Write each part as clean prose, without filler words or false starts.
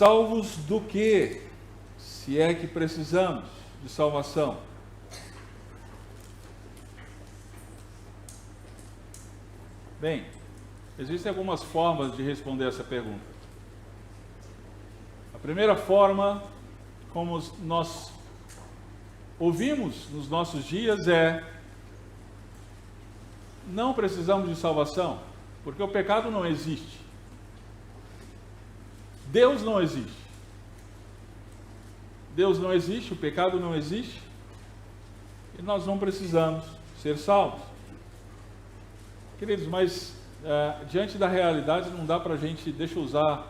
salvos do quê? Se é que precisamos de salvação. Bem, existem algumas formas de responder essa pergunta. A primeira forma, como nós ouvimos nos nossos dias, é: não precisamos de salvação, porque o pecado não existe. Deus não existe. Deus não existe, o pecado não existe, e nós não precisamos ser salvos. Queridos, mas diante da realidade não dá para a gente, deixa eu usar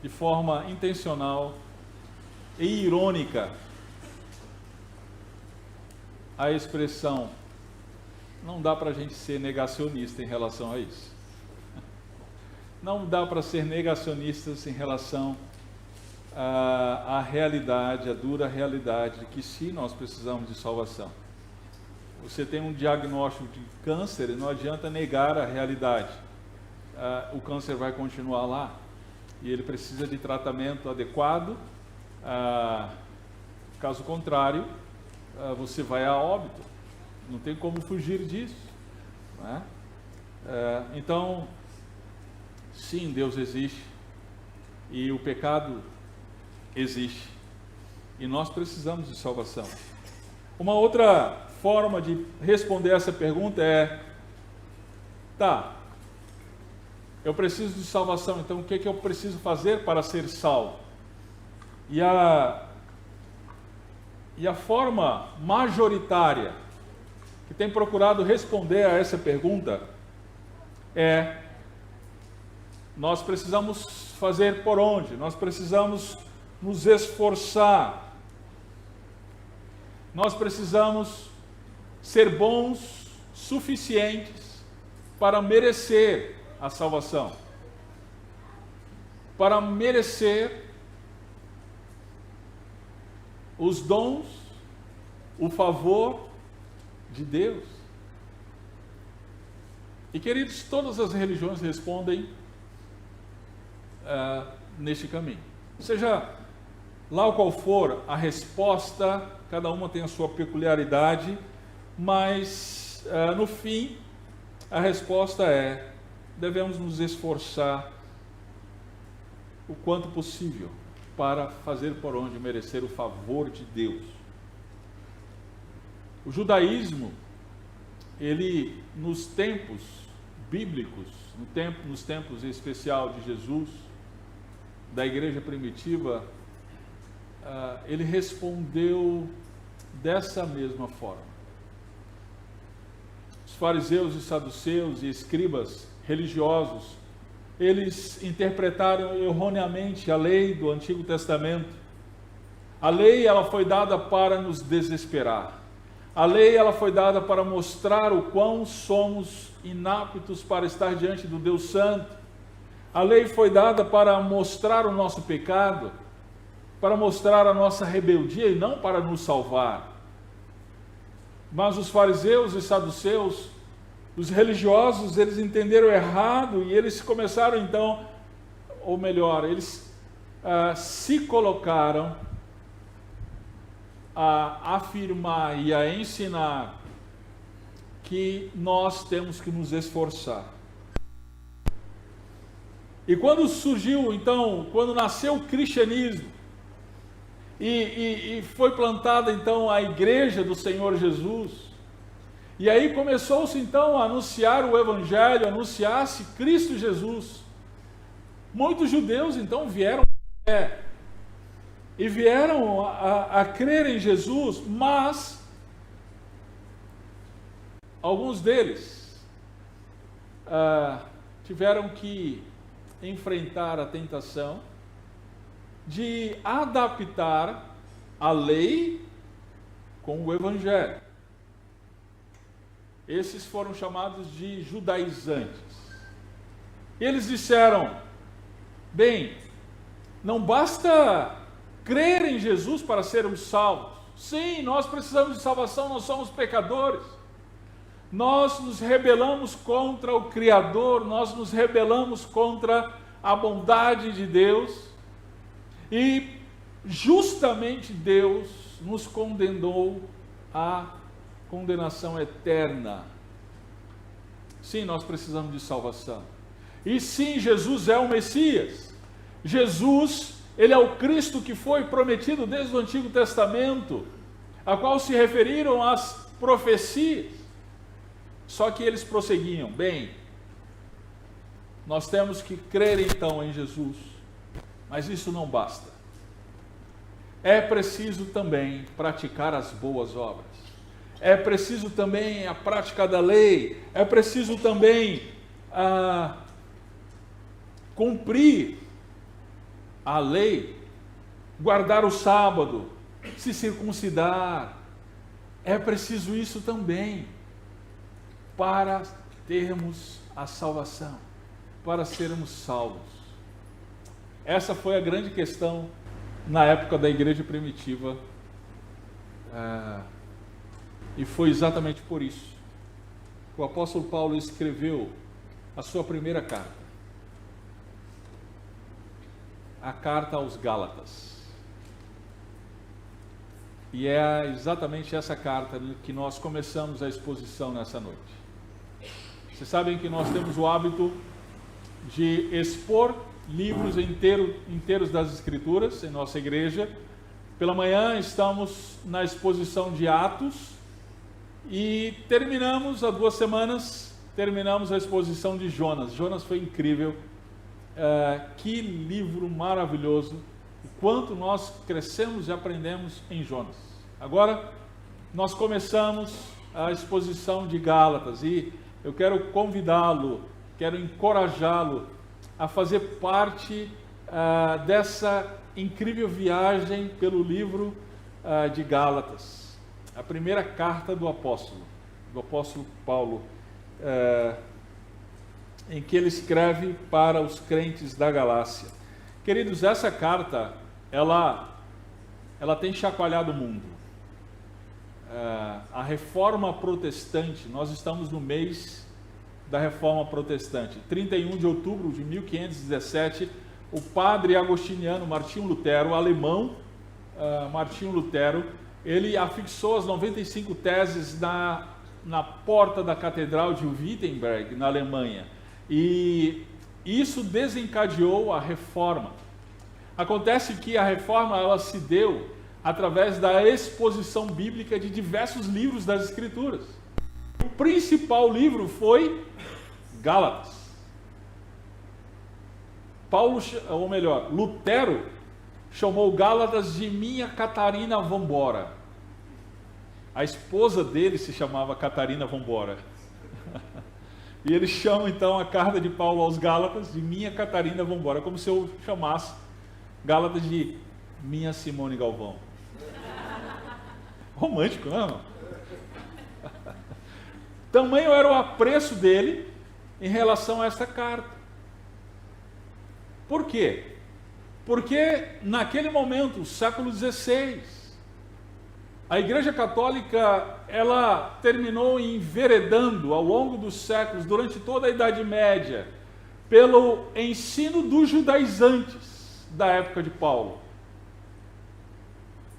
de forma intencional e irônica a expressão, não dá para a gente ser negacionista em relação a isso. Não dá para ser negacionistas em relação à realidade, a dura realidade de que sim, nós precisamos de salvação. Você tem um diagnóstico de câncer e não adianta negar a realidade. O câncer vai continuar lá e ele precisa de tratamento adequado. Caso contrário, você vai a óbito. Não tem como fugir disso, não é? Então, sim, Deus existe e o pecado existe e nós precisamos de salvação. Uma outra forma de responder essa pergunta é: tá, eu preciso de salvação, então o que eu preciso fazer para ser salvo? E a forma majoritária que tem procurado responder a essa pergunta é: nós precisamos fazer por onde? Nós precisamos nos esforçar. Nós precisamos ser bons suficientes para merecer a salvação, para merecer os dons, o favor de Deus. E queridos, todas as religiões respondem neste caminho. Seja lá o qual for a resposta, cada uma tem a sua peculiaridade, mas no fim a resposta é: devemos nos esforçar o quanto possível para fazer por onde merecer o favor de Deus. O judaísmo, ele nos tempos bíblicos, nos tempos em especial de Jesus, da igreja primitiva, ele respondeu dessa mesma forma. Os fariseus e saduceus e escribas religiosos, eles interpretaram erroneamente a lei do Antigo Testamento. A lei, ela foi dada para nos desesperar. A lei, ela foi dada para mostrar o quão somos inaptos para estar diante do Deus Santo. A lei foi dada para mostrar o nosso pecado, para mostrar a nossa rebeldia e não para nos salvar. Mas os fariseus e saduceus, os religiosos, eles entenderam errado e eles começaram então, ou melhor, eles se colocaram a afirmar e a ensinar que nós temos que nos esforçar. E quando surgiu, então, quando nasceu o cristianismo, e foi plantada, então, a igreja do Senhor Jesus, e aí começou-se, então, a anunciar o Evangelho, anunciar-se Cristo Jesus. Muitos judeus, então, vieram a crer em Jesus, mas alguns deles tiveram que enfrentar a tentação de adaptar a lei com o Evangelho. Esses foram chamados de judaizantes. Eles disseram: bem, não basta crer em Jesus para sermos salvos. Sim, nós precisamos de salvação, nós somos pecadores. Nós nos rebelamos contra o Criador, nós nos rebelamos contra a bondade de Deus, e justamente Deus nos condenou à condenação eterna. Sim, nós precisamos de salvação. E sim, Jesus é o Messias. Jesus, ele é o Cristo que foi prometido desde o Antigo Testamento, a qual se referiram as profecias. Só que eles prosseguiam: bem, nós temos que crer então em Jesus, mas isso não basta. É preciso também praticar as boas obras. É preciso também a prática da lei. É preciso também cumprir a lei, guardar o sábado, se circuncidar. É preciso isso também para termos a salvação, para sermos salvos. Essa foi a grande questão na época da igreja primitiva, e foi exatamente por isso que o apóstolo Paulo escreveu a sua primeira carta, a carta aos Gálatas. E é exatamente essa carta que nós começamos a exposição nessa noite. Vocês sabem que nós temos o hábito de expor livros inteiros das Escrituras em nossa igreja. Pela manhã estamos na exposição de Atos e terminamos, há 2 semanas, terminamos a exposição de Jonas. Jonas foi incrível, que livro maravilhoso, o quanto nós crescemos e aprendemos em Jonas. Agora nós começamos a exposição de Gálatas e eu quero convidá-lo, quero encorajá-lo a fazer parte dessa incrível viagem pelo livro de Gálatas, a primeira carta do apóstolo Paulo, em que ele escreve para os crentes da Galácia. Queridos, essa carta, ela tem chacoalhado o mundo. A reforma protestante, nós estamos no mês da reforma protestante, 31 de outubro de 1517, o padre agostiniano Martinho Lutero, alemão, Martinho Lutero, ele afixou as 95 teses na porta da catedral de Wittenberg, na Alemanha, e isso desencadeou a reforma. Acontece que a reforma ela se deu através da exposição bíblica de diversos livros das Escrituras. O principal livro foi Gálatas. Lutero chamou Gálatas de Minha Catarina Vambora. A esposa dele se chamava Catarina Vambora. E ele chama então a carta de Paulo aos Gálatas de Minha Catarina Vambora, como se eu chamasse Gálatas de Minha Simone Galvão. Romântico, não é, irmão? Tamanho era o apreço dele em relação a essa carta. Por quê? Porque naquele momento, século XVI, a Igreja Católica ela terminou enveredando ao longo dos séculos, durante toda a Idade Média, pelo ensino dos judaizantes da época de Paulo.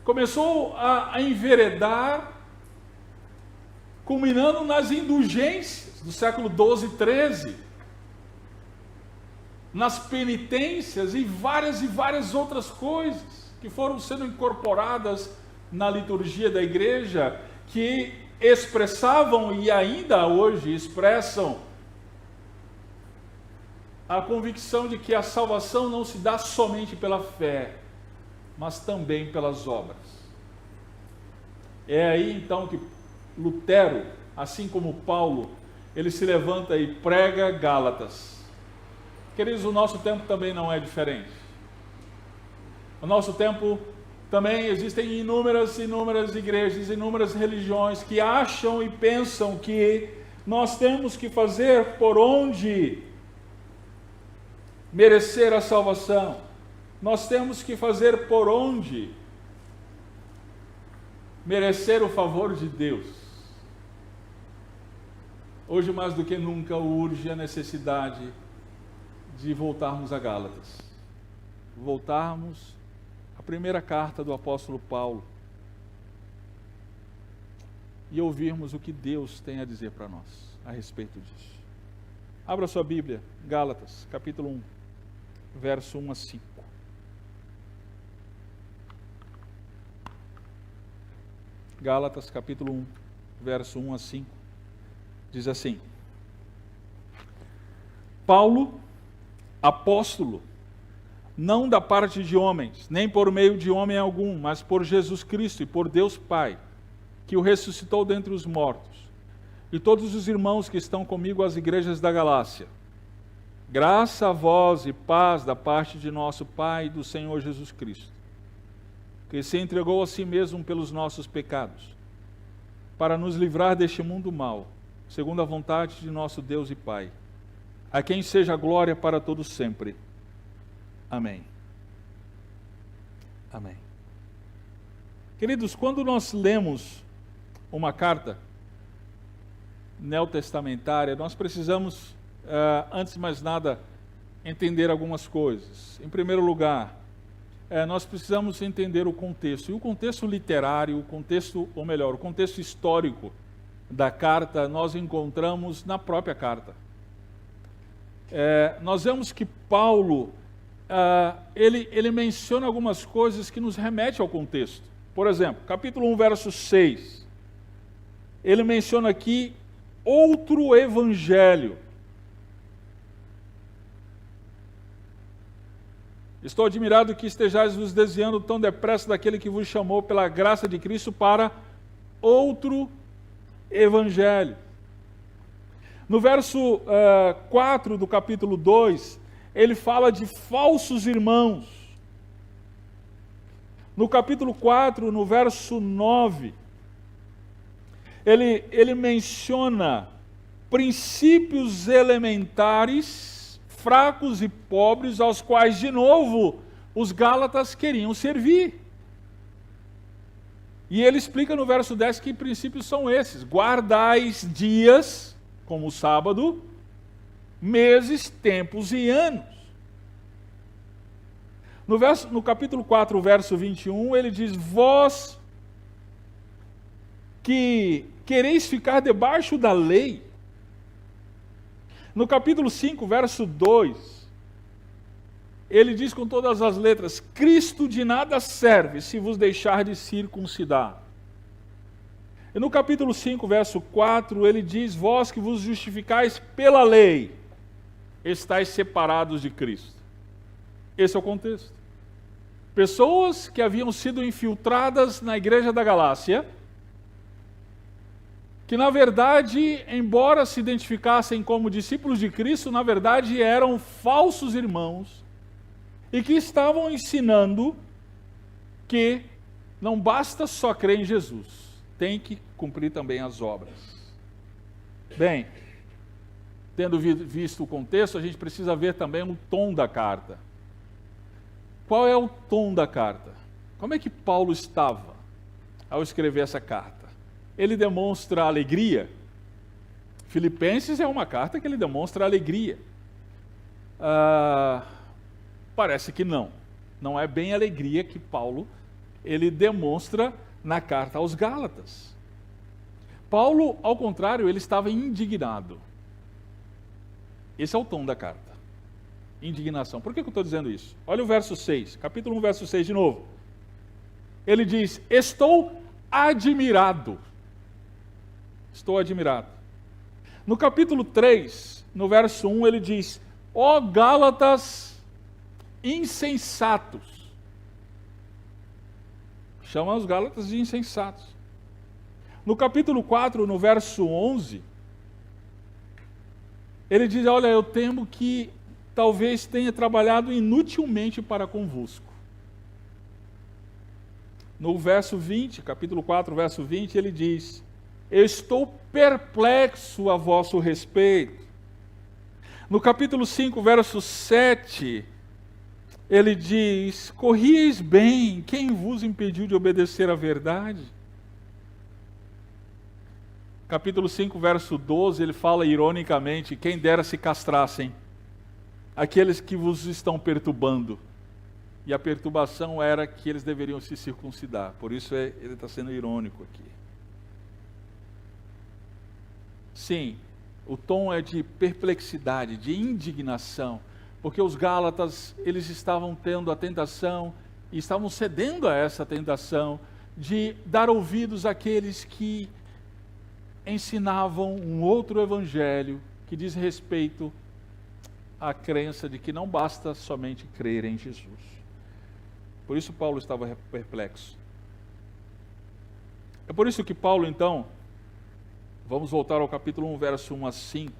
Começou a enveredar, culminando nas indulgências do século XII e XIII, nas penitências e várias outras coisas que foram sendo incorporadas na liturgia da igreja, que expressavam e ainda hoje expressam a convicção de que a salvação não se dá somente pela fé, mas também pelas obras. É aí então que Lutero, assim como Paulo, ele se levanta e prega Gálatas. Queridos, o nosso tempo também não é diferente. No nosso tempo também existem inúmeras igrejas, inúmeras religiões que acham e pensam que nós temos que fazer por onde merecer a salvação. Nós temos que fazer por onde merecer o favor de Deus. Hoje, mais do que nunca, urge a necessidade de voltarmos a Gálatas. Voltarmos à primeira carta do apóstolo Paulo e ouvirmos o que Deus tem a dizer para nós a respeito disso. Abra sua Bíblia, Gálatas, capítulo 1, verso 1 a 5. Gálatas, capítulo 1, verso 1 a 5, diz assim: Paulo, apóstolo, não da parte de homens, nem por meio de homem algum, mas por Jesus Cristo e por Deus Pai, que o ressuscitou dentre os mortos, e todos os irmãos que estão comigo às igrejas da Galácia. Graça a vós e paz da parte de nosso Pai e do Senhor Jesus Cristo, que se entregou a si mesmo pelos nossos pecados, para nos livrar deste mundo mau, segundo a vontade de nosso Deus e Pai, a quem seja a glória para todos sempre. Amém. Amém. Queridos, quando nós lemos uma carta neotestamentária, nós precisamos, antes de mais nada, entender algumas coisas. Em primeiro lugar, nós precisamos entender o contexto. E o contexto literário, o contexto histórico da carta, nós encontramos na própria carta. Nós vemos que Paulo, ele menciona algumas coisas que nos remetem ao contexto. Por exemplo, capítulo 1, verso 6. Ele menciona aqui outro evangelho. Estou admirado que estejais vos desviando tão depressa daquele que vos chamou pela graça de Cristo para outro evangelho. No verso 4 do capítulo 2, ele fala de falsos irmãos. No capítulo 4, no verso 9, ele menciona princípios elementares, fracos e pobres, aos quais, de novo, os Gálatas queriam servir. E ele explica no verso 10 que princípios são esses: guardais dias, como o sábado, meses, tempos e anos. No capítulo 4, verso 21, ele diz: vós que quereis ficar debaixo da lei. No capítulo 5, verso 2, ele diz com todas as letras: Cristo de nada serve se vos deixar de circuncidar. E no capítulo 5, verso 4, ele diz: vós que vos justificais pela lei, estáis separados de Cristo. Esse é o contexto. Pessoas que haviam sido infiltradas na igreja da Galácia, que na verdade, embora se identificassem como discípulos de Cristo, na verdade eram falsos irmãos, e que estavam ensinando que não basta só crer em Jesus, tem que cumprir também as obras. Bem, tendo visto o contexto, a gente precisa ver também o tom da carta. Qual é o tom da carta? Como é que Paulo estava ao escrever essa carta? Ele demonstra alegria. Filipenses é uma carta que ele demonstra alegria. Parece que não. Não é bem alegria que Paulo ele demonstra na carta aos Gálatas. Paulo, ao contrário, ele estava indignado. Esse é o tom da carta. Indignação. Por que eu estou dizendo isso? Olha o verso 6, capítulo 1, verso 6 de novo. Ele diz: estou admirado. Estou admirado. No capítulo 3, no verso 1, ele diz: ó Gálatas insensatos. Chama os Gálatas de insensatos. No capítulo 4, no verso 11, ele diz: olha, eu temo que talvez tenha trabalhado inutilmente para convosco. No verso 20, capítulo 4, verso 20, ele diz: eu estou perplexo a vosso respeito. No capítulo 5, verso 7, ele diz: corrieis bem, quem vos impediu de obedecer à verdade? Capítulo 5, verso 12, ele fala ironicamente: quem dera se castrassem aqueles que vos estão perturbando. E a perturbação era que eles deveriam se circuncidar. Por isso ele está sendo irônico aqui. Sim, o tom é de perplexidade, de indignação, porque os Gálatas, eles estavam tendo a tentação, e estavam cedendo a essa tentação, de dar ouvidos àqueles que ensinavam um outro evangelho, que diz respeito à crença de que não basta somente crer em Jesus. Por isso Paulo estava perplexo. É por isso que Paulo, então, vamos voltar ao capítulo 1, verso 1 a 5.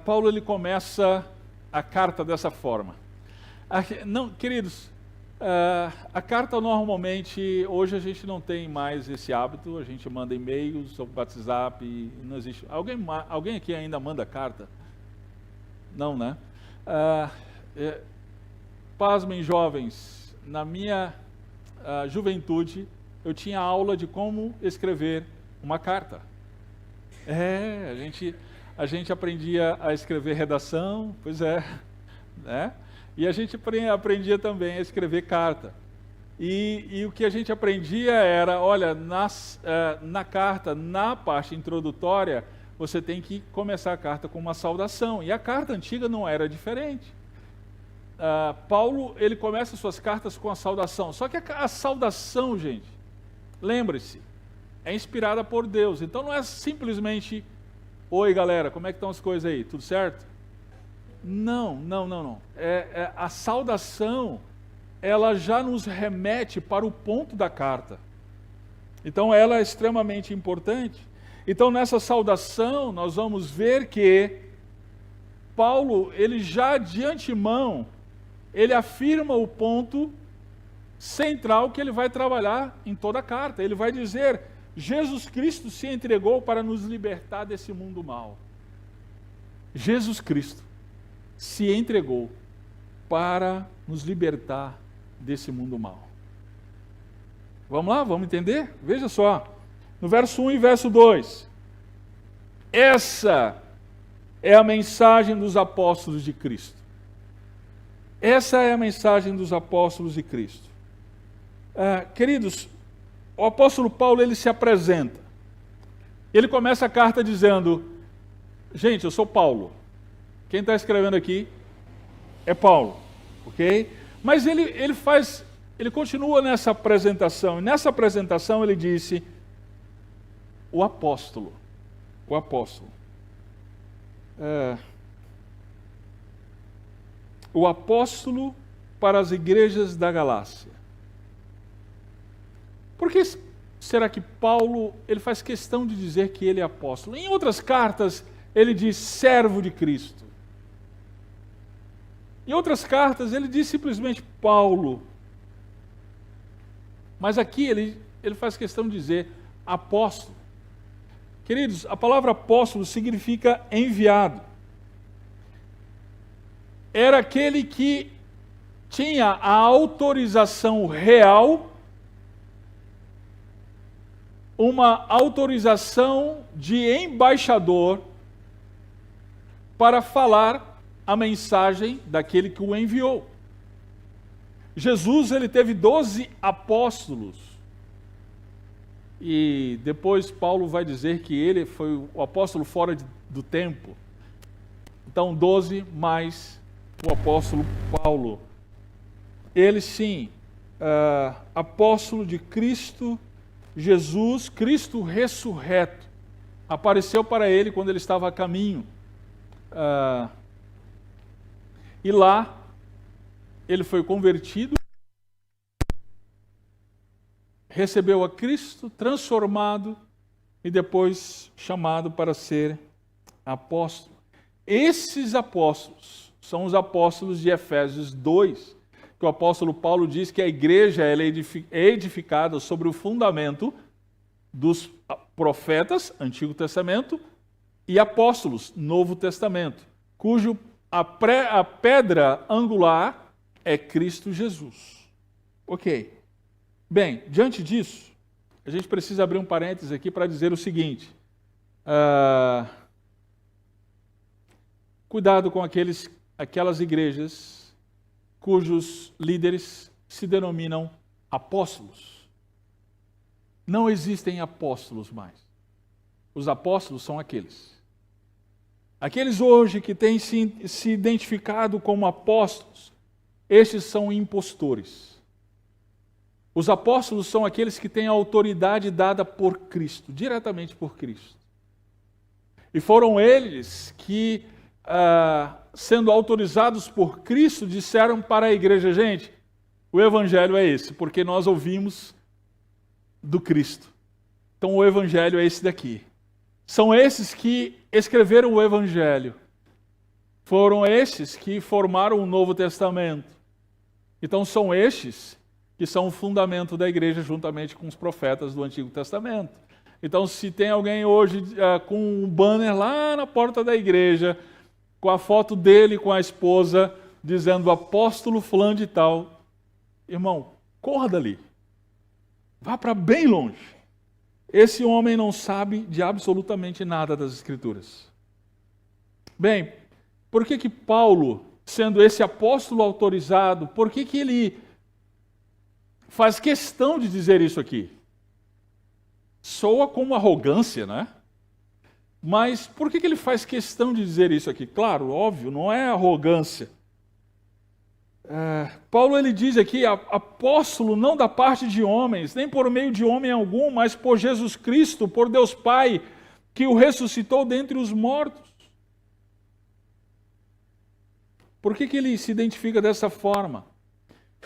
Paulo, ele começa a carta dessa forma. Não, queridos, a carta normalmente, hoje a gente não tem mais esse hábito, a gente manda e-mails, ou WhatsApp, não existe. Alguém aqui ainda manda carta? Não, né? Pasmem, jovens, na minha juventude, eu tinha aula de como escrever uma carta. A gente aprendia a escrever redação, pois é, né? E a gente aprendia também a escrever carta. E o que a gente aprendia era, olha, na carta, na parte introdutória, você tem que começar a carta com uma saudação. E a carta antiga não era diferente. Paulo, ele começa suas cartas com a saudação. Só que a saudação, gente, lembre-se, é inspirada por Deus. Então não é simplesmente, oi galera, como é que estão as coisas aí? Tudo certo? Não. A saudação, ela já nos remete para o ponto da carta. Então ela é extremamente importante. Então nessa saudação, nós vamos ver que Paulo, ele já de antemão, ele afirma o ponto central que ele vai trabalhar em toda a carta. Ele vai dizer, Jesus Cristo se entregou para nos libertar desse mundo mal. Jesus Cristo se entregou para nos libertar desse mundo mal. Vamos lá, vamos entender? Veja só, no verso 1 e verso 2. Essa é a mensagem dos apóstolos de Cristo. Essa é a mensagem dos apóstolos de Cristo. Queridos, o apóstolo Paulo, ele se apresenta. Ele começa a carta dizendo, gente, eu sou Paulo. Quem está escrevendo aqui é Paulo, ok? Mas ele continua nessa apresentação. E nessa apresentação ele disse, o apóstolo. O apóstolo para as igrejas da Galácia. Por que será que Paulo, ele faz questão de dizer que ele é apóstolo? Em outras cartas, ele diz servo de Cristo. Em outras cartas, ele diz simplesmente Paulo. Mas aqui ele faz questão de dizer apóstolo. Queridos, a palavra apóstolo significa enviado. Era aquele que tinha a autorização real, uma autorização de embaixador para falar a mensagem daquele que o enviou. Jesus, ele teve 12 apóstolos. E depois Paulo vai dizer que ele foi o apóstolo fora do tempo. Então 12 mais o apóstolo Paulo. Ele sim, apóstolo de Cristo Jesus, Cristo ressurreto. Apareceu para ele quando ele estava a caminho. E lá, ele foi convertido, recebeu a Cristo, transformado e depois chamado para ser apóstolo. Esses apóstolos são os apóstolos de Efésios 2, que o apóstolo Paulo diz que a igreja ela é edificada sobre o fundamento dos profetas, Antigo Testamento, e apóstolos, Novo Testamento, cujo a pedra angular é Cristo Jesus. Ok. Bem, diante disso, a gente precisa abrir um parênteses aqui para dizer o seguinte. Cuidado com aqueles aquelas igrejas cujos líderes se denominam apóstolos. Não existem apóstolos mais. Os apóstolos são aqueles. Aqueles hoje que têm se identificado como apóstolos, estes são impostores. Os apóstolos são aqueles que têm a autoridade dada por Cristo, diretamente por Cristo. E foram eles que, sendo autorizados por Cristo, disseram para a igreja: gente, o evangelho é esse, porque nós ouvimos do Cristo. Então o evangelho é esse daqui. São esses que escreveram o evangelho. Foram estes que formaram o Novo Testamento. Então são estes que são o fundamento da igreja, juntamente com os profetas do Antigo Testamento. Então, se tem alguém hoje com um banner lá na porta da igreja, com a foto dele com a esposa, dizendo apóstolo fulano de tal, irmão, corra dali. Vá para bem longe. Esse homem não sabe de absolutamente nada das Escrituras. Bem, por que Paulo, sendo esse apóstolo autorizado, por que ele faz questão de dizer isso aqui? Soa como arrogância, né? Mas por que ele faz questão de dizer isso aqui? Claro, óbvio, não é arrogância. Paulo ele diz aqui, apóstolo não da parte de homens, nem por meio de homem algum, mas por Jesus Cristo, por Deus Pai, que o ressuscitou dentre os mortos. Por que ele se identifica dessa forma?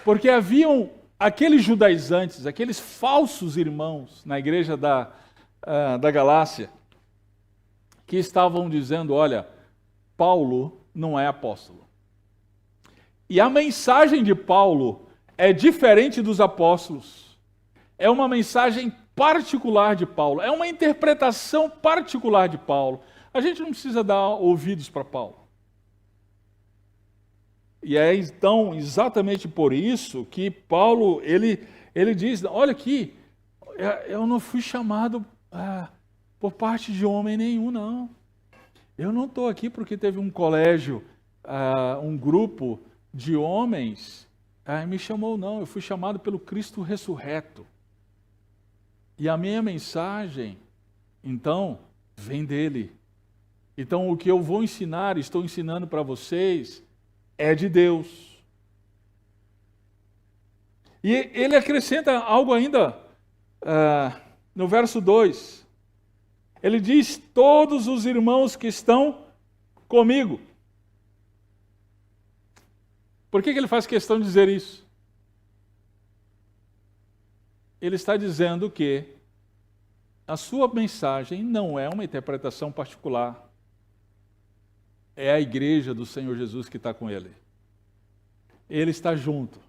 Porque haviam aqueles judaizantes, aqueles falsos irmãos na igreja da Galácia, que estavam dizendo: olha, Paulo não é apóstolo. E a mensagem de Paulo é diferente dos apóstolos. É uma mensagem particular de Paulo, é uma interpretação particular de Paulo. A gente não precisa dar ouvidos para Paulo. E é então exatamente por isso que Paulo ele diz: olha aqui, eu não fui chamado por parte de homem nenhum, não. Eu não estou aqui porque teve um colégio, um grupo de homens me chamou, não. Eu fui chamado pelo Cristo ressurreto. E a minha mensagem, então, vem dele. Então, o que eu vou ensinar, estou ensinando para vocês, é de Deus. E ele acrescenta algo ainda no verso 2. Ele diz: todos os irmãos que estão comigo. Por que ele faz questão de dizer isso? Ele está dizendo que a sua mensagem não é uma interpretação particular. É a igreja do Senhor Jesus que está com ele. Ele está junto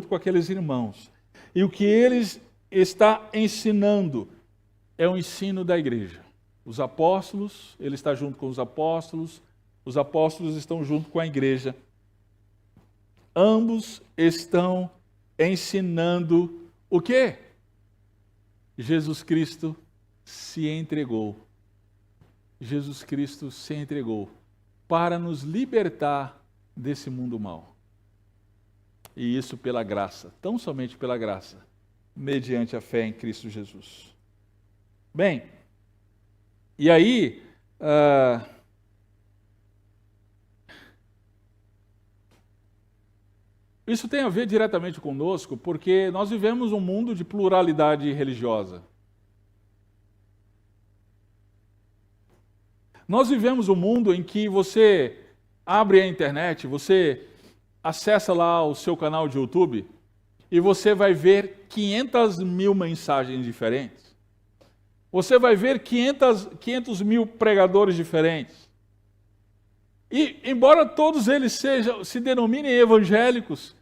com aqueles irmãos. E o que ele está ensinando é o ensino da igreja. Os apóstolos, ele está junto com os apóstolos estão junto com a igreja. Ambos estão ensinando o quê? Jesus Cristo se entregou. Jesus Cristo se entregou para nos libertar desse mundo mau. E isso pela graça, tão somente pela graça, mediante a fé em Cristo Jesus. Bem, e aí, isso tem a ver diretamente conosco, porque nós vivemos um mundo de pluralidade religiosa. Nós vivemos um mundo em que você abre a internet, você acessa lá o seu canal de YouTube e você vai ver 500 mil mensagens diferentes. Você vai ver 500 mil pregadores diferentes. E, embora todos eles se denominem evangélicos,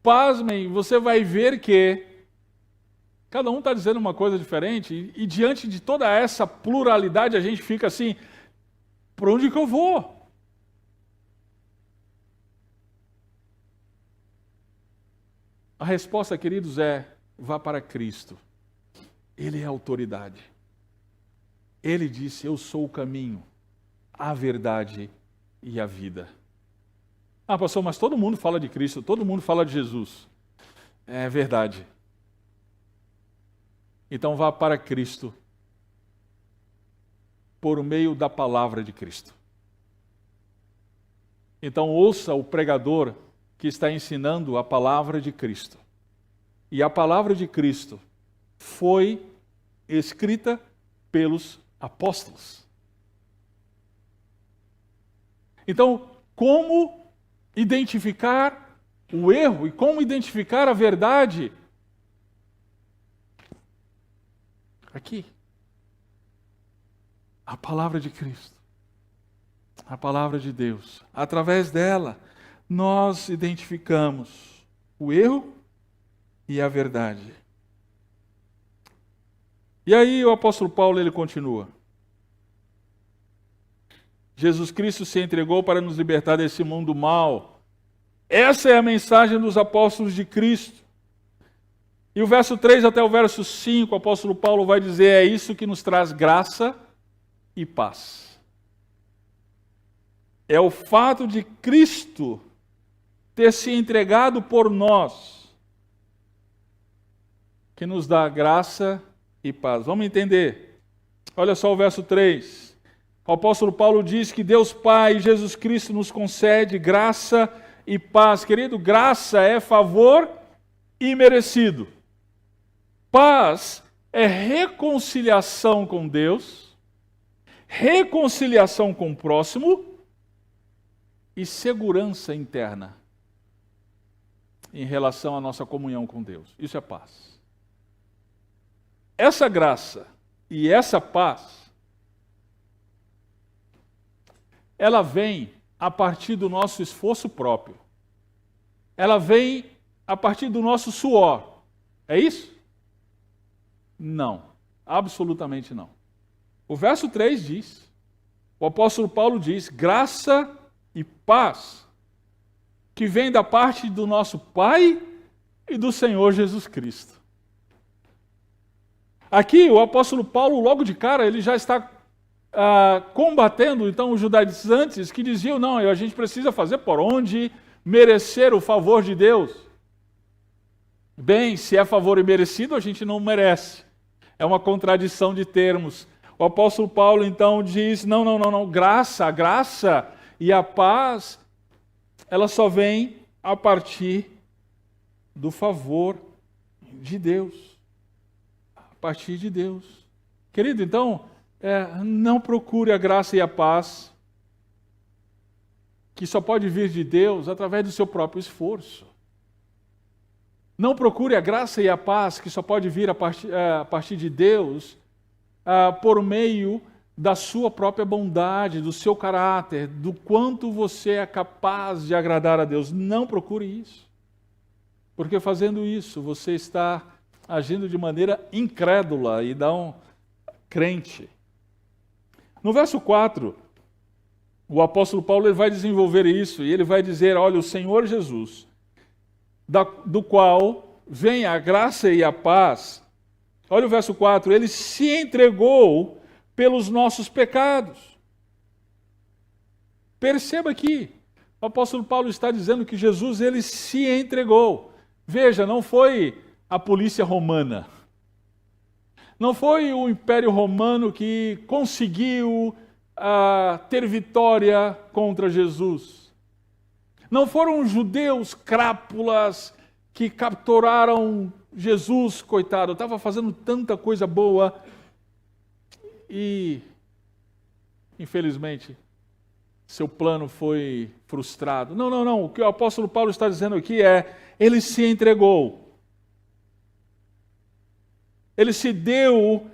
pasmem, você vai ver que cada um está dizendo uma coisa diferente, e diante de toda essa pluralidade, a gente fica assim: por onde que eu vou? A resposta, queridos, é: vá para Cristo. Ele é a autoridade. Ele disse: eu sou o caminho, a verdade e a vida. Ah, pastor, mas todo mundo fala de Cristo, todo mundo fala de Jesus. É verdade. Então vá para Cristo por meio da palavra de Cristo. Então ouça o pregador que está ensinando a palavra de Cristo. E a palavra de Cristo foi escrita pelos apóstolos. Então, como identificar o erro e como identificar a verdade? Aqui. A palavra de Cristo. A palavra de Deus. Através dela, nós identificamos o erro e a verdade. E aí o apóstolo Paulo, ele continua. Jesus Cristo se entregou para nos libertar desse mundo mau. Essa é a mensagem dos apóstolos de Cristo. E o verso 3 até o verso 5, o apóstolo Paulo vai dizer, é isso que nos traz graça e paz. É o fato de Cristo ter se entregado por nós que nos dá graça e paz. Vamos entender. Olha só o verso 3. O apóstolo Paulo diz que Deus Pai e Jesus Cristo nos concede graça e paz. Querido, graça é favor imerecido. Paz é reconciliação com Deus, reconciliação com o próximo e segurança interna em relação à nossa comunhão com Deus. Isso é paz. Essa graça e essa paz, ela vem a partir do nosso esforço próprio. Ela vem a partir do nosso suor. É isso? Não, absolutamente não. O verso 3 diz, o apóstolo Paulo diz, graça e paz, que vem da parte do nosso Pai e do Senhor Jesus Cristo. Aqui o apóstolo Paulo, logo de cara, ele já está combatendo então os judaizantes que diziam, não, a gente precisa fazer por onde merecer o favor de Deus. Bem, se é favor imerecido, a gente não merece. É uma contradição de termos. O apóstolo Paulo então diz, não, a graça e a paz, ela só vem a partir do favor de Deus. A partir de Deus. Querido, então, não procure a graça e a paz, que só pode vir de Deus através do seu próprio esforço. Não procure a graça e a paz, que só pode vir a partir de Deus, por meio da sua própria bondade, do seu caráter, do quanto você é capaz de agradar a Deus. Não procure isso. Porque fazendo isso, você está agindo de maneira incrédula e não crente. No verso 4, o apóstolo Paulo ele vai desenvolver isso e ele vai dizer, olha, o Senhor Jesus, do qual vem a graça e a paz. Olha o verso 4, ele se entregou pelos nossos pecados. Perceba aqui, o apóstolo Paulo está dizendo que Jesus ele se entregou. Veja, não foi a polícia romana, não foi o Império Romano que conseguiu ter vitória contra Jesus. Não foram os judeus crápulas que capturaram Jesus, coitado, estava fazendo tanta coisa boa e, infelizmente, seu plano foi frustrado. Não. O que o apóstolo Paulo está dizendo aqui é, ele se entregou. Ele se deu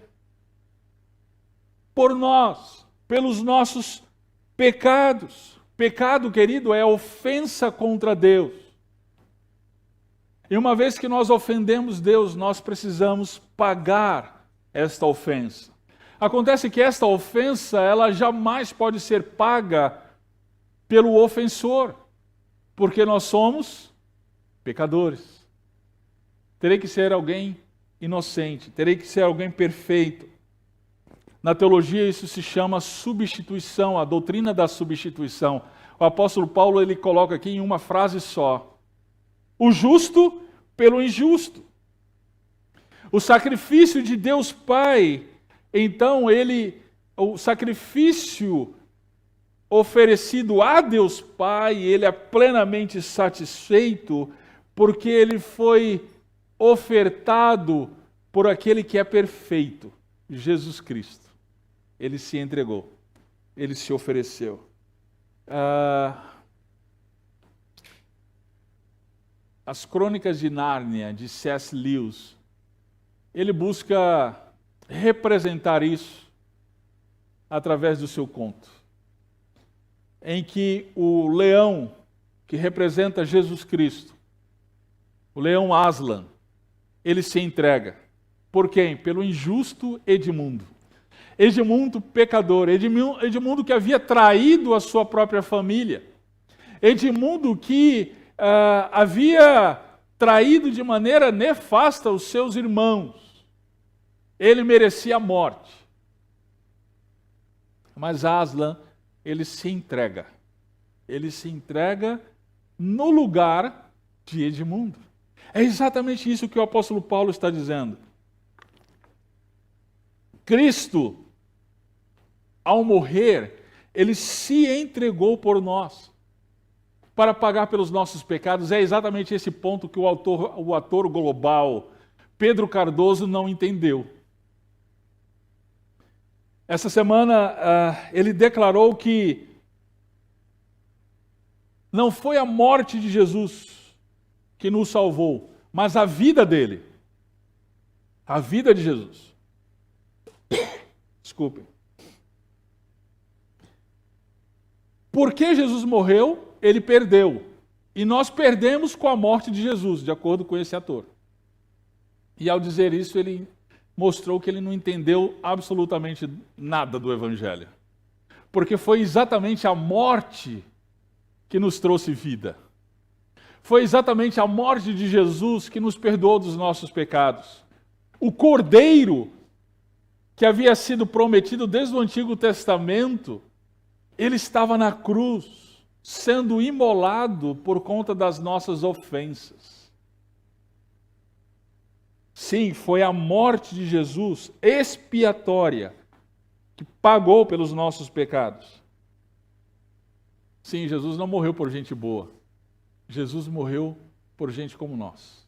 por nós, pelos nossos pecados. Pecado, querido, é ofensa contra Deus. E uma vez que nós ofendemos Deus, nós precisamos pagar esta ofensa. Acontece que esta ofensa, ela jamais pode ser paga pelo ofensor, porque nós somos pecadores. Terei que ser alguém inocente, terei que ser alguém perfeito. Na teologia isso se chama substituição, a doutrina da substituição. o apóstolo Paulo ele coloca aqui em uma frase só: o justo pelo injusto. O sacrifício de Deus Pai, então o sacrifício oferecido a Deus Pai, ele é plenamente satisfeito, porque ele foi ofertado por aquele que é perfeito, Jesus Cristo. Ele se entregou, ele se ofereceu. As Crônicas de Nárnia, de C.S. Lewis, ele busca representar isso através do seu conto, em que o leão, que representa Jesus Cristo, o leão Aslan, ele se entrega. Por quem? Pelo injusto Edmundo. Edmundo pecador, Edmundo que havia traído a sua própria família, Edmundo que havia traído de maneira nefasta os seus irmãos. Ele merecia a morte. Mas Aslan, ele se entrega. Ele se entrega no lugar de Edmundo. É exatamente isso que o apóstolo Paulo está dizendo. Cristo, ao morrer, ele se entregou por nós, para pagar pelos nossos pecados. É exatamente esse ponto que o ator global Pedro Cardoso não entendeu. Essa semana ele declarou que não foi a morte de Jesus que nos salvou, mas a vida dele. A vida de Jesus. Desculpem. Porque Jesus morreu, ele perdeu. E nós perdemos com a morte de Jesus, de acordo com esse ator. E ao dizer isso, ele mostrou que ele não entendeu absolutamente nada do Evangelho. Porque foi exatamente a morte que nos trouxe vida. Foi exatamente a morte de Jesus que nos perdoou dos nossos pecados. O Cordeiro, que havia sido prometido desde o Antigo Testamento, ele estava na cruz, sendo imolado por conta das nossas ofensas. Sim, foi a morte de Jesus expiatória que pagou pelos nossos pecados. Sim, Jesus não morreu por gente boa. Jesus morreu por gente como nós,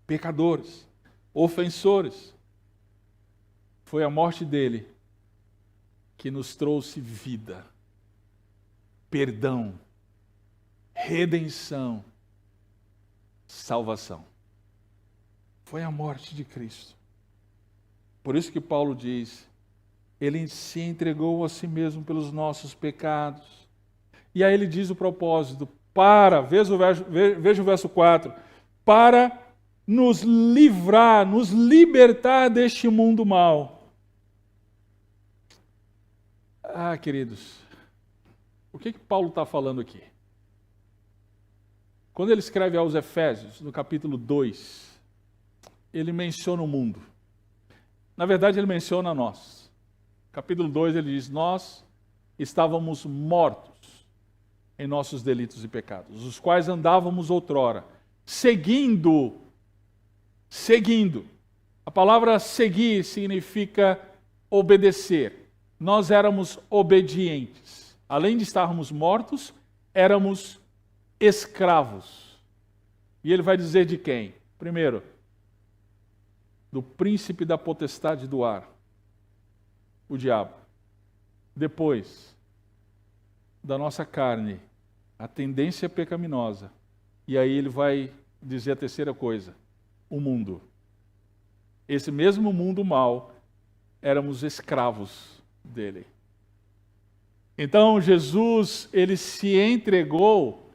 pecadores, ofensores. Foi a morte dele que nos trouxe vida, perdão, redenção, salvação. Foi a morte de Cristo. Por isso que Paulo diz, ele se entregou a si mesmo pelos nossos pecados. E aí ele diz o propósito, veja o verso 4, para nos livrar, nos libertar deste mundo mau. Queridos, o que Paulo está falando aqui? Quando ele escreve aos Efésios, no capítulo 2, ele menciona o mundo. Na verdade, ele menciona nós. Capítulo 2, ele diz, nós estávamos mortos em nossos delitos e pecados, os quais andávamos outrora, seguindo. A palavra seguir significa obedecer. Nós éramos obedientes. Além de estarmos mortos, éramos escravos. E ele vai dizer de quem? Primeiro, do príncipe da potestade do ar, o diabo. Depois, da nossa carne, a tendência pecaminosa. E aí ele vai dizer a terceira coisa, o mundo. Esse mesmo mundo mau, éramos escravos dele. Então Jesus, ele se entregou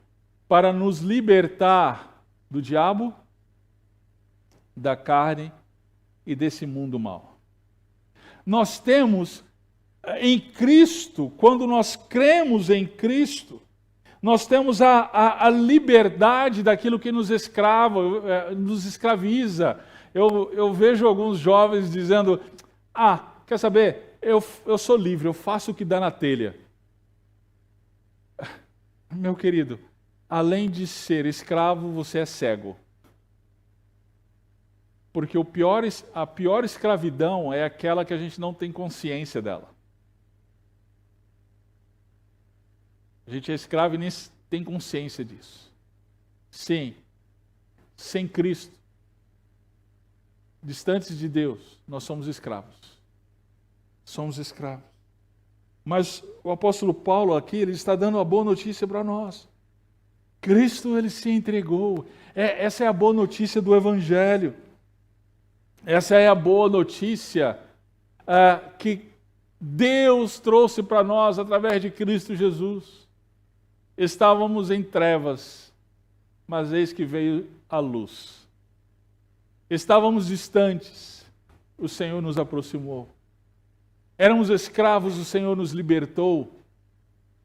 para nos libertar do diabo, da carne e desse mundo mau. Nós temos em Cristo, quando nós cremos em Cristo, nós temos a liberdade daquilo que nos escraviza. Eu vejo alguns jovens dizendo, quer saber, eu sou livre, eu faço o que dá na telha. Meu querido, além de ser escravo, você é cego. Porque a pior escravidão é aquela que a gente não tem consciência dela. A gente é escravo e nem tem consciência disso. Sim, sem Cristo, distantes de Deus, nós somos escravos. Somos escravos. Mas o apóstolo Paulo aqui, ele está dando uma boa notícia para nós. Cristo, ele se entregou. Essa é a boa notícia do Evangelho. Essa é a boa notícia que Deus trouxe para nós através de Cristo Jesus. Estávamos em trevas, mas eis que veio a luz. Estávamos distantes, o Senhor nos aproximou. Éramos escravos, o Senhor nos libertou.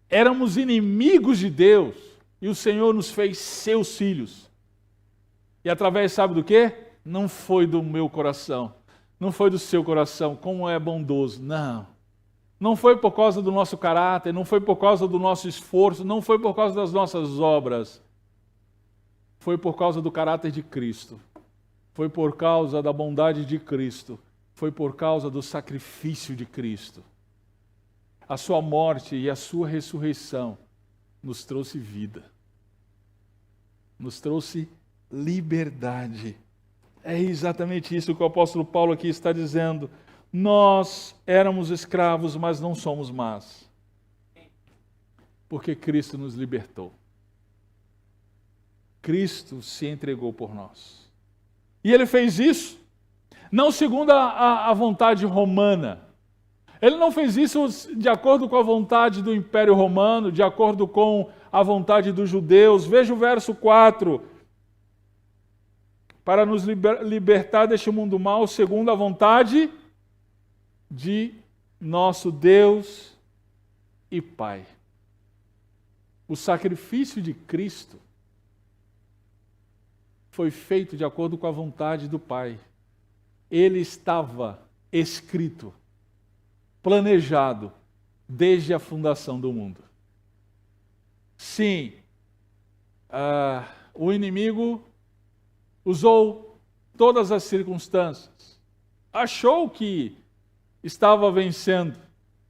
Éramos inimigos de Deus e o Senhor nos fez seus filhos. E através, sabe do quê? Não foi do meu coração, não foi do seu coração, como é bondoso, não. Não foi por causa do nosso caráter, não foi por causa do nosso esforço, não foi por causa das nossas obras. Foi por causa do caráter de Cristo. Foi por causa da bondade de Cristo. Foi por causa do sacrifício de Cristo. A sua morte e a sua ressurreição nos trouxe vida. Nos trouxe liberdade. É exatamente isso que o apóstolo Paulo aqui está dizendo. Nós éramos escravos, mas não somos mais. Porque Cristo nos libertou. Cristo se entregou por nós. E ele fez isso não segundo a vontade romana. Ele não fez isso de acordo com a vontade do Império Romano, de acordo com a vontade dos judeus. Veja o verso 4. Para nos libertar deste mundo mal, segundo a vontade de nosso Deus e Pai. O sacrifício de Cristo foi feito de acordo com a vontade do Pai. Ele estava escrito, planejado, desde a fundação do mundo. Sim, o inimigo usou todas as circunstâncias, achou que estava vencendo.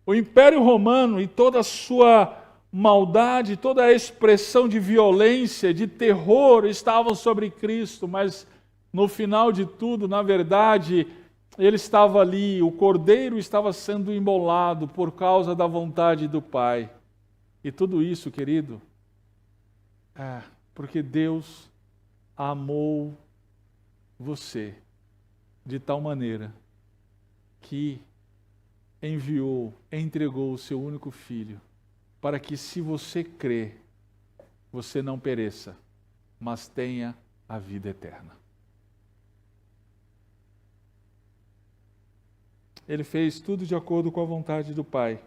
O Império Romano e toda a sua maldade, toda a expressão de violência, de terror estavam sobre Cristo, mas no final de tudo, na verdade, ele estava ali, o cordeiro estava sendo imolado por causa da vontade do Pai. E tudo isso, querido, porque Deus amou você de tal maneira que entregou o seu único filho, para que se você crer, você não pereça, mas tenha a vida eterna. Ele fez tudo de acordo com a vontade do Pai.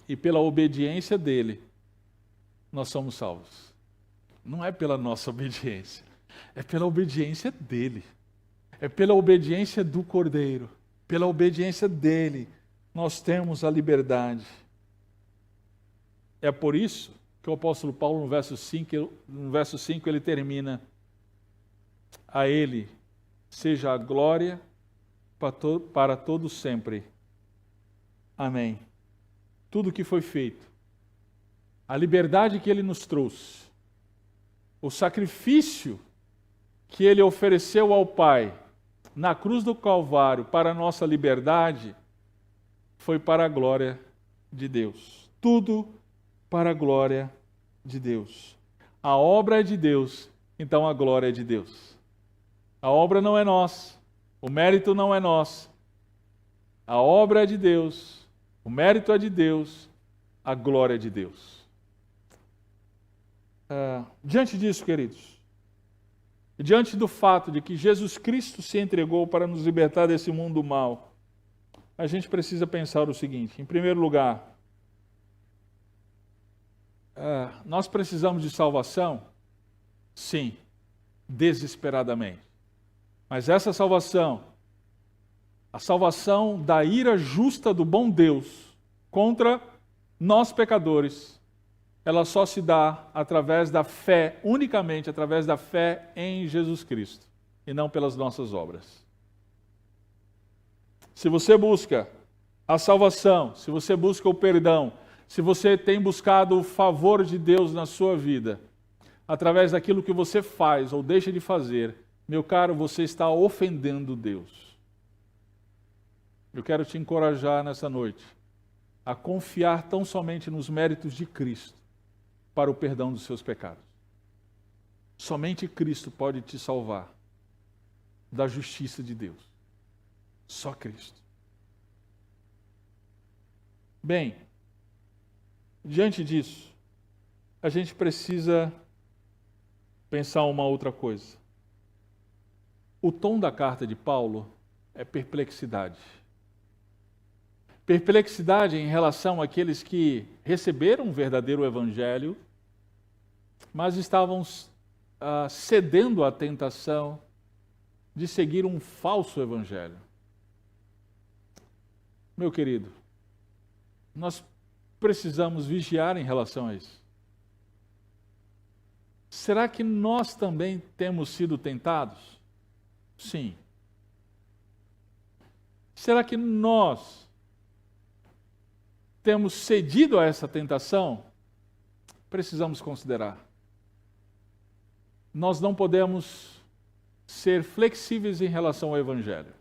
E pela obediência dele, nós somos salvos. Não é pela nossa obediência, é pela obediência dele. É pela obediência do Cordeiro. Pela obediência dele, nós temos a liberdade. É por isso que o apóstolo Paulo, no verso 5, ele termina: a ele seja a glória para todo sempre. Amém. Tudo que foi feito, a liberdade que ele nos trouxe, o sacrifício que ele ofereceu ao Pai na cruz do Calvário para a nossa liberdade, foi para a glória de Deus. Tudo para a glória de Deus. A obra é de Deus, então a glória é de Deus. A obra não é nossa, o mérito não é nosso. A obra é de Deus, o mérito é de Deus, a glória é de Deus. Diante disso, queridos, e diante do fato de que Jesus Cristo se entregou para nos libertar desse mundo mal, a gente precisa pensar o seguinte: em primeiro lugar, nós precisamos de salvação? Sim, desesperadamente. Mas essa salvação, a salvação da ira justa do bom Deus contra nós pecadores, ela só se dá através da fé, unicamente através da fé em Jesus Cristo, e não pelas nossas obras. Se você busca a salvação, se você busca o perdão, se você tem buscado o favor de Deus na sua vida, através daquilo que você faz ou deixa de fazer, meu caro, você está ofendendo Deus. Eu quero te encorajar nessa noite a confiar tão somente nos méritos de Cristo para o perdão dos seus pecados. Somente Cristo pode te salvar da justiça de Deus. Só Cristo. Bem, diante disso, a gente precisa pensar uma outra coisa. O tom da carta de Paulo é perplexidade. Perplexidade em relação àqueles que receberam o verdadeiro evangelho, mas estavam cedendo à tentação de seguir um falso evangelho. Meu querido, nós precisamos vigiar em relação a isso. Será que nós também temos sido tentados? Sim. Será que nós temos cedido a essa tentação? Precisamos considerar. Nós não podemos ser flexíveis em relação ao Evangelho.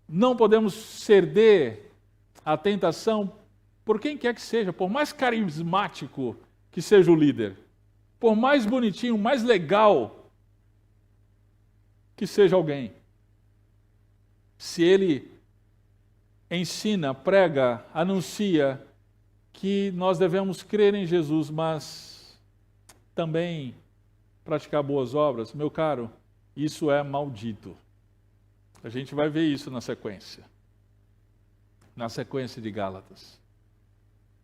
Não podemos ceder à tentação por quem quer que seja, por mais carismático que seja o líder, por mais bonitinho, mais legal que seja alguém. Se ele ensina, prega, anuncia que nós devemos crer em Jesus, mas também praticar boas obras, meu caro, isso é maldito. A gente vai ver isso na sequência de Gálatas.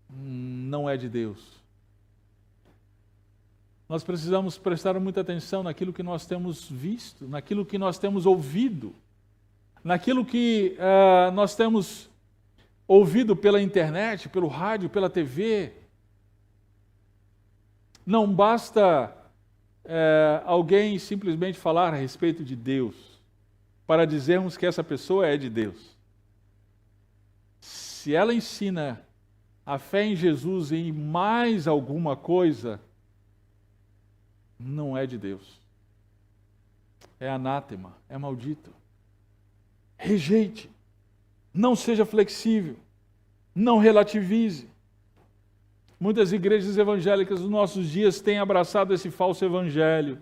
Não é de Deus. Nós precisamos prestar muita atenção naquilo que nós temos visto, naquilo que nós temos ouvido, naquilo que nós temos ouvido pela internet, pelo rádio, pela TV. Não basta alguém simplesmente falar a respeito de Deus para dizermos que essa pessoa é de Deus. Se ela ensina a fé em Jesus e em mais alguma coisa, não é de Deus. É anátema, é maldito. Rejeite. Não seja flexível. Não relativize. Muitas igrejas evangélicas nos nossos dias têm abraçado esse falso evangelho.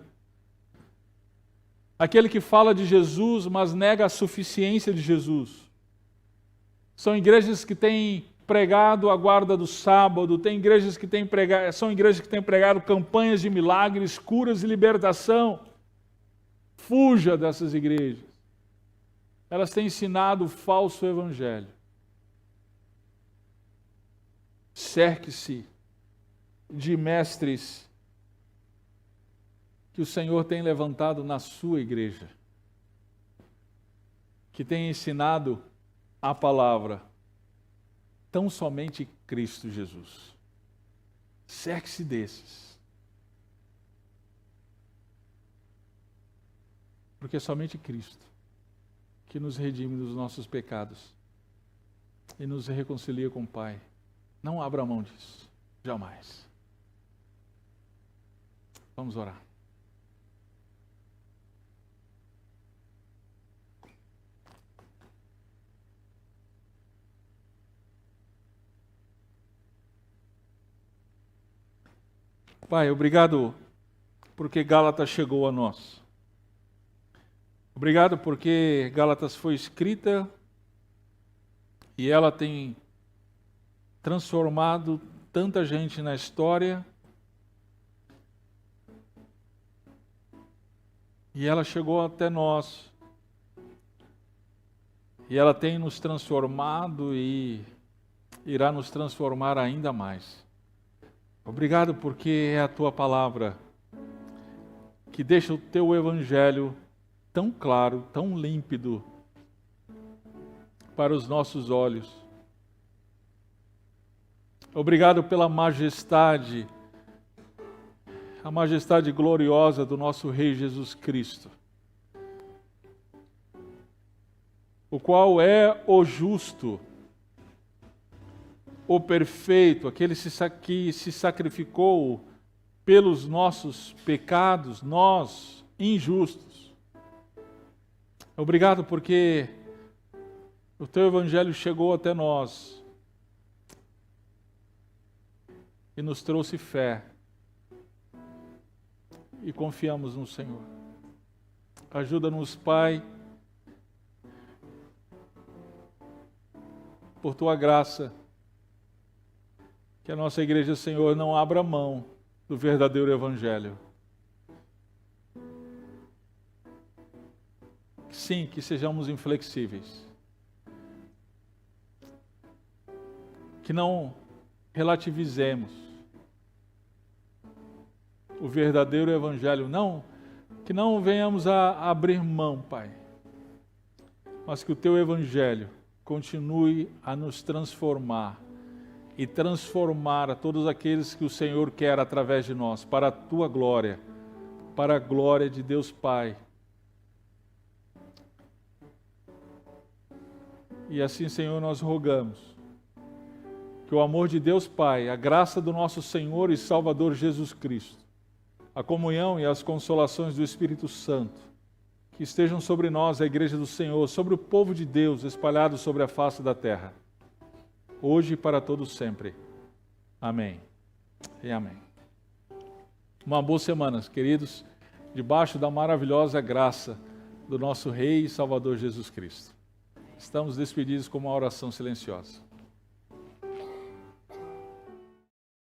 Aquele que fala de Jesus, mas nega a suficiência de Jesus. São igrejas que têm pregado a guarda do sábado, são igrejas que têm pregado campanhas de milagres, curas e libertação. Fuja dessas igrejas. Elas têm ensinado o falso evangelho. Cerque-se de mestres que o Senhor tem levantado na sua igreja, que tem ensinado a palavra, tão somente Cristo Jesus. Cerque-se desses. Porque é somente Cristo que nos redime dos nossos pecados e nos reconcilia com o Pai. Não abra mão disso, jamais. Vamos orar. Pai, obrigado porque Gálatas chegou a nós. Obrigado porque Gálatas foi escrita e ela tem transformado tanta gente na história. E ela chegou até nós. E ela tem nos transformado e irá nos transformar ainda mais. Obrigado porque é a Tua palavra que deixa o Teu Evangelho tão claro, tão límpido para os nossos olhos. Obrigado pela majestade, a majestade gloriosa do nosso Rei Jesus Cristo, o qual é o justo, o perfeito, aquele que se sacrificou pelos nossos pecados, nós, injustos. Obrigado porque o Teu Evangelho chegou até nós e nos trouxe fé e confiamos no Senhor. Ajuda-nos, Pai, por Tua graça, que a nossa igreja, Senhor, não abra mão do verdadeiro Evangelho. Sim, que sejamos inflexíveis. Que não relativizemos o verdadeiro Evangelho. Que não venhamos a abrir mão, Pai. Mas que o Teu Evangelho continue a nos transformar e transformar a todos aqueles que o Senhor quer através de nós, para a Tua glória, para a glória de Deus Pai. E assim, Senhor, nós rogamos que o amor de Deus Pai, a graça do nosso Senhor e Salvador Jesus Cristo, a comunhão e as consolações do Espírito Santo, que estejam sobre nós, a Igreja do Senhor, sobre o povo de Deus espalhado sobre a face da terra, hoje e para todos sempre. Amém e amém. Uma boa semana, queridos, debaixo da maravilhosa graça do nosso Rei e Salvador Jesus Cristo. Estamos despedidos com uma oração silenciosa.